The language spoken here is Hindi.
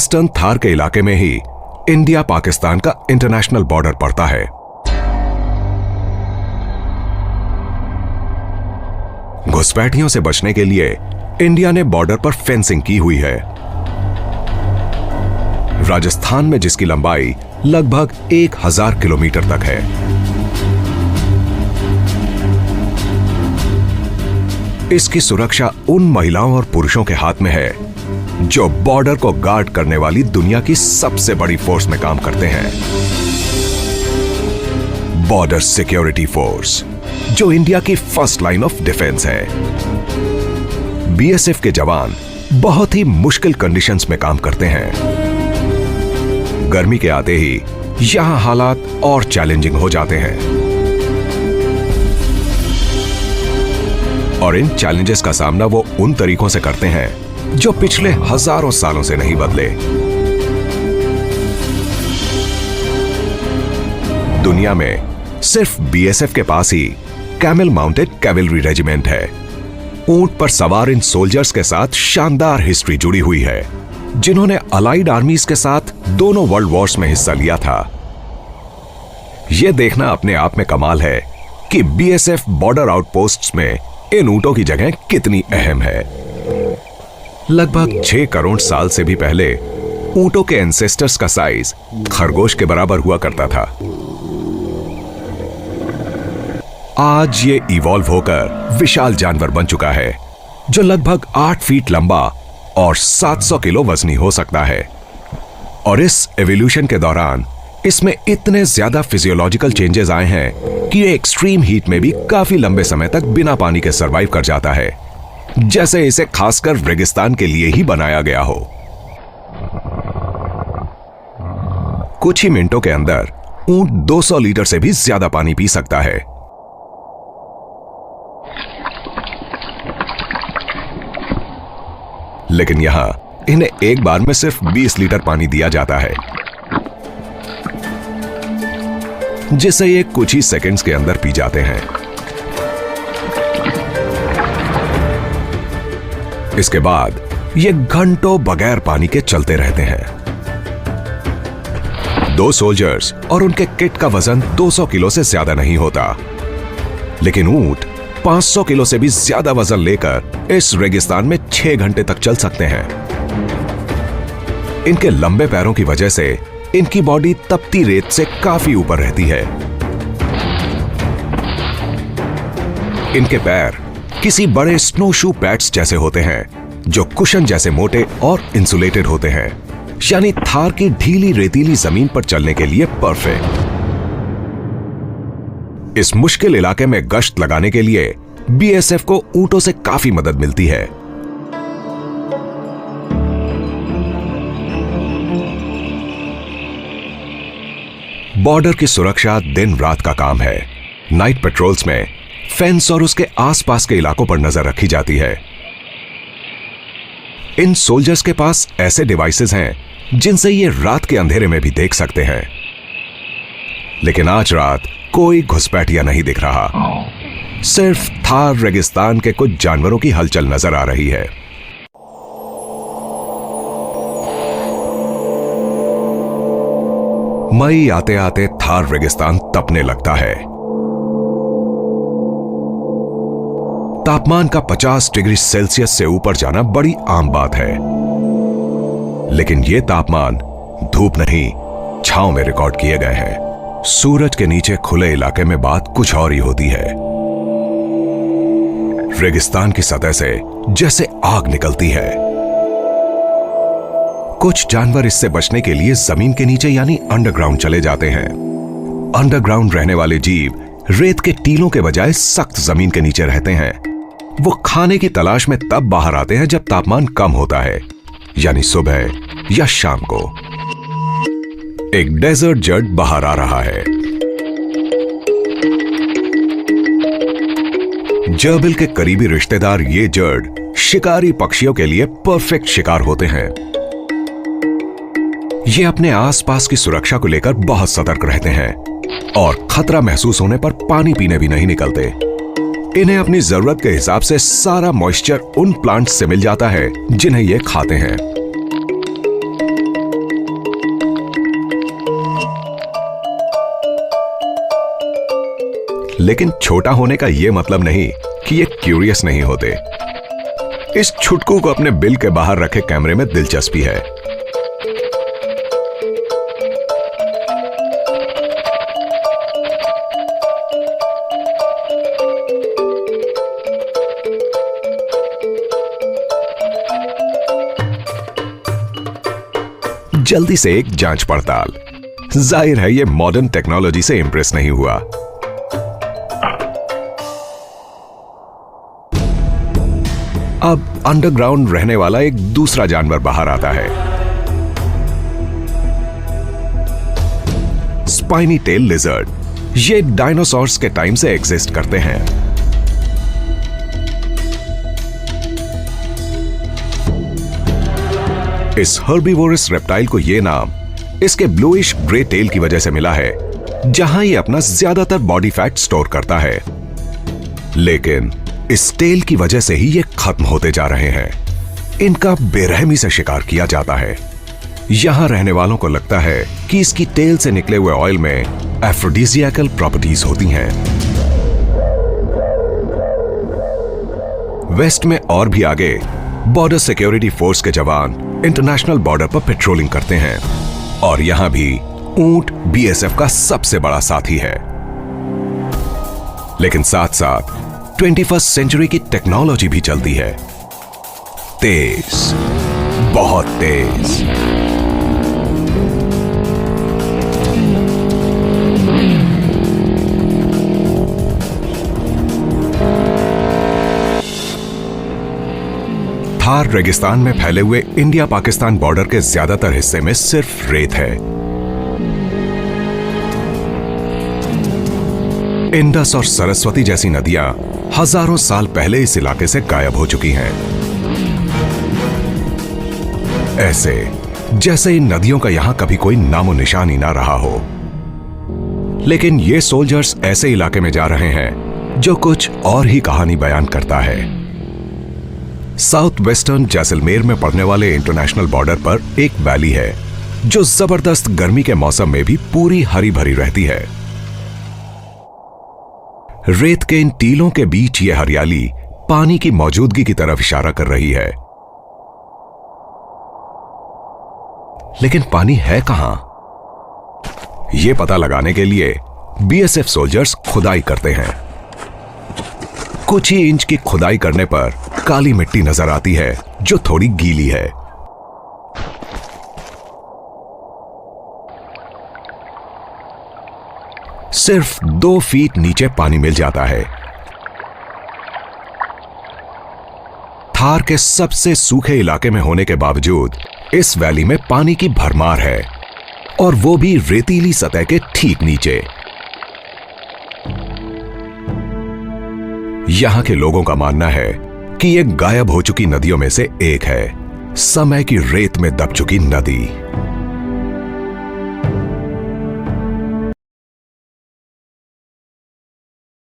ईस्टर्न थार के इलाके में ही इंडिया पाकिस्तान का इंटरनेशनल बॉर्डर पड़ता है। घुसपैठियों से बचने के लिए इंडिया ने बॉर्डर पर फेंसिंग की हुई है। राजस्थान में जिसकी लंबाई लगभग 1000 किलोमीटर तक है। इसकी सुरक्षा उन महिलाओं और पुरुषों के हाथ में है जो बॉर्डर को गार्ड करने वाली दुनिया की सबसे बड़ी फोर्स में काम करते हैं, बॉर्डर सिक्योरिटी फोर्स, जो इंडिया की फर्स्ट लाइन ऑफ डिफेंस है। बीएसएफ के जवान बहुत ही मुश्किल कंडीशंस में काम करते हैं। गर्मी के आते ही यहां हालात और चैलेंजिंग हो जाते हैं और इन चैलेंजेस का सामना वो उन तरीकों से करते हैं जो पिछले हजारों सालों से नहीं बदले। दुनिया में सिर्फ बीएसएफ के पास ही कैमल माउंटेड कैवलरी रेजिमेंट है। ऊंट पर सवार इन सोल्जर्स के साथ शानदार हिस्ट्री जुड़ी हुई है, जिन्होंने अलाइड आर्मीज के साथ दोनों वर्ल्ड वॉर्स में हिस्सा लिया था। यह देखना अपने आप में कमाल है कि बीएसएफ बॉर्डर आउटपोस्ट्स में इन ऊंटों की जगह कितनी अहम है। लगभग 6 करोड़ साल से भी पहले ऊंटों के एंसेस्टर्स का साइज खरगोश के बराबर हुआ करता था। आज ये इवॉल्व होकर विशाल जानवर बन चुका है, जो लगभग 8 फीट लंबा और 700 किलो वजनी हो सकता है। और इस एवोल्यूशन के दौरान इसमें इतने ज्यादा फिजियोलॉजिकल चेंजेस आए हैं कि ये एक्सट्रीम हीट में भी काफी लंबे समय तक बिना पानी के सरवाइव कर जाता है, जैसे इसे खासकर रेगिस्तान के लिए ही बनाया गया हो। कुछ ही मिनटों के अंदर ऊंट 200 लीटर से भी ज्यादा पानी पी सकता है। लेकिन यहां इन्हें एक बार में सिर्फ 20 लीटर पानी दिया जाता है, जिसे ये कुछ ही सेकंड्स के अंदर पी जाते हैं। इसके बाद ये घंटों बगैर पानी के चलते रहते हैं। 2 सोल्जर्स और उनके किट का वजन 200 किलो से ज्यादा नहीं होता, लेकिन ऊंट 500 किलो से भी ज्यादा वजन लेकर इस रेगिस्तान में 6 घंटे तक चल सकते हैं। इनके लंबे पैरों की वजह से इनकी बॉडी तपती रेत से काफी ऊपर रहती है। इनके पैर किसी बड़े स्नोशू पैड्स जैसे होते हैं, जो कुशन जैसे मोटे और इंसुलेटेड होते हैं, यानी थार की ढीली रेतीली जमीन पर चलने के लिए परफेक्ट। इस मुश्किल इलाके में गश्त लगाने के लिए बीएसएफ को ऊंटों से काफी मदद मिलती है। बॉर्डर की सुरक्षा दिन रात का काम है। नाइट पेट्रोल्स में फेंस और उसके आसपास के इलाकों पर नजर रखी जाती है। इन सोल्जर्स के पास ऐसे डिवाइसेस हैं जिनसे ये रात के अंधेरे में भी देख सकते हैं। लेकिन आज रात कोई घुसपैठिया नहीं दिख रहा, सिर्फ थार रेगिस्तान के कुछ जानवरों की हलचल नजर आ रही है। मई आते आते थार रेगिस्तान तपने लगता है। तापमान का 50 डिग्री सेल्सियस से ऊपर जाना बड़ी आम बात है, लेकिन यह तापमान धूप नहीं, छांव में रिकॉर्ड किए गए हैं। सूरज के नीचे खुले इलाके में बात कुछ और ही होती है। रेगिस्तान की सतह से जैसे आग निकलती है। कुछ जानवर इससे बचने के लिए जमीन के नीचे यानी अंडरग्राउंड चले जाते हैं। अंडरग्राउंड रहने वाले जीव रेत के टीलों के बजाय सख्त जमीन के नीचे रहते हैं। वो खाने की तलाश में तब बाहर आते हैं जब तापमान कम होता है, यानी सुबह या शाम को। एक डेजर्ट जर्ड बाहर आ रहा है। जर्बिल के करीबी रिश्तेदार ये जर्ड शिकारी पक्षियों के लिए परफेक्ट शिकार होते हैं। ये अपने आसपास की सुरक्षा को लेकर बहुत सतर्क रहते हैं और खतरा महसूस होने पर पानी पीने भी नहीं निकलते। इन्हें अपनी जरूरत के हिसाब से सारा मॉइस्चर उन प्लांट्स से मिल जाता है जिन्हें ये खाते हैं। लेकिन छोटा होने का यह मतलब नहीं कि ये क्यूरियस नहीं होते। इस छुटकू को अपने बिल के बाहर रखे कैमरे में दिलचस्पी है। जल्दी से एक जांच पड़ताल। जाहिर है ये मॉडर्न टेक्नोलॉजी से इंप्रेस नहीं हुआ। अब अंडरग्राउंड रहने वाला एक दूसरा जानवर बाहर आता है। Spiny tail lizard. ये डायनासोर्स के टाइम से एग्जिस्ट करते हैं। इस हर्बीवोरस रेप्टाइल को यह नाम इसके ब्लूइश ग्रे टेल की वजह से मिला है, जहां ये अपना ज्यादातर बॉडी फैट स्टोर करता है। लेकिन इस टेल की वजह से ही ये खत्म होते जा रहे हैं। इनका बेरहमी से शिकार किया जाता है। यहां रहने वालों को लगता है कि इसकी टेल से निकले हुए ऑयल में एफ्रोडिजियाकल प्रॉपर्टीज होती हैं। वेस्ट में और भी आगे बॉर्डर सिक्योरिटी फोर्स के जवान इंटरनेशनल बॉर्डर पर पेट्रोलिंग करते हैं और यहां भी ऊंट बीएसएफ का सबसे बड़ा साथी है। लेकिन साथ साथ 21st सेंचुरी की टेक्नोलॉजी भी चलती है। तेज, बहुत तेज। थार रेगिस्तान में फैले हुए इंडिया पाकिस्तान बॉर्डर के ज्यादातर हिस्से में सिर्फ रेत है। इंडस और सरस्वती जैसी नदियां हजारों साल पहले इस इलाके से गायब हो चुकी हैं। ऐसे जैसे इन नदियों का यहां कभी कोई नामो निशान ही ना रहा हो। लेकिन ये सोल्जर्स ऐसे इलाके में जा रहे हैं जो कुछ और ही कहानी बयान करता है। साउथ वेस्टर्न जैसलमेर में पड़ने वाले इंटरनेशनल बॉर्डर पर एक वैली है जो जबरदस्त गर्मी के मौसम में भी पूरी हरी भरी रहती है। रेत के इन टीलों के बीच यह हरियाली पानी की मौजूदगी की तरफ इशारा कर रही है। लेकिन पानी है कहां? यह पता लगाने के लिए बीएसएफ सोल्जर्स खुदाई करते हैं। कुछ ही इंच की खुदाई करने पर काली मिट्टी नजर आती है जो थोड़ी गीली है। सिर्फ 2 फीट नीचे पानी मिल जाता है। थार के सबसे सूखे इलाके में होने के बावजूद इस वैली में पानी की भरमार है और वो भी रेतीली सतह के ठीक नीचे। यहां के लोगों का मानना है कि यह गायब हो चुकी नदियों में से एक है, समय की रेत में दब चुकी नदी।